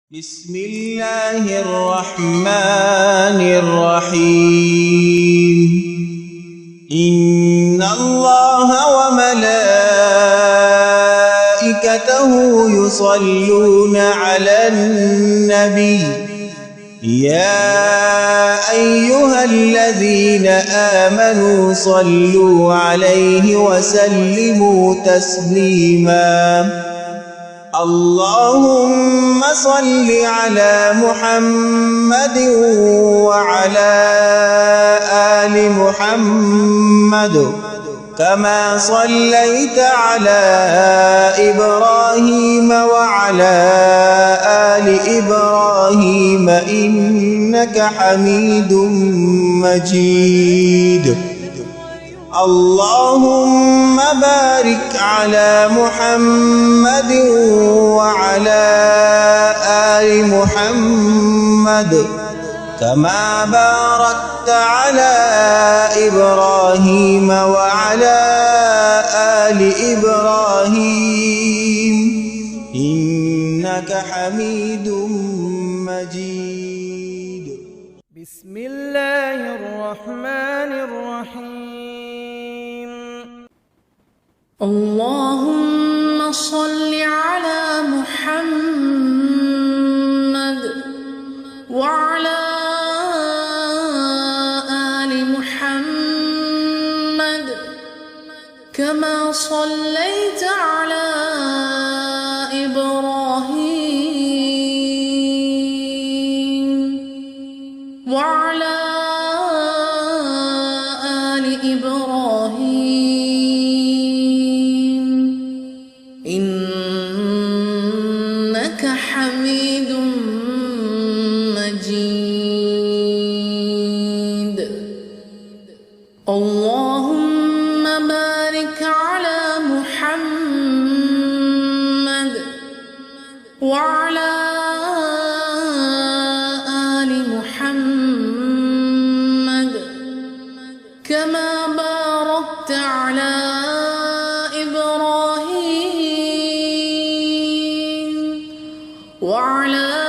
بسم الله الرحمن الرحيم. إن الله وملائكته يصلون على النبي يا أيها الذين آمنوا صلوا عليه وسلموا تسليما. اللهم صل على محمد وعلى آل محمد كما صليت على إبراهيم وعلى آل إبراهيم إنك حميد مجيد. اللهم بارك على محمد وعلى آل محمد كما باركت على إبراهيم وعلى آل إبراهيم إنك حميد مجيد. بسم الله الرحمن الرحيم. اللهم صل على محمد وعلى آل محمد كما صليت على إبراهيم وعلى آل إبراهيم إنك حميد مجيد. اللهم بارك على محمد وعلى آل محمد كما باركت على إبراهيم وعلى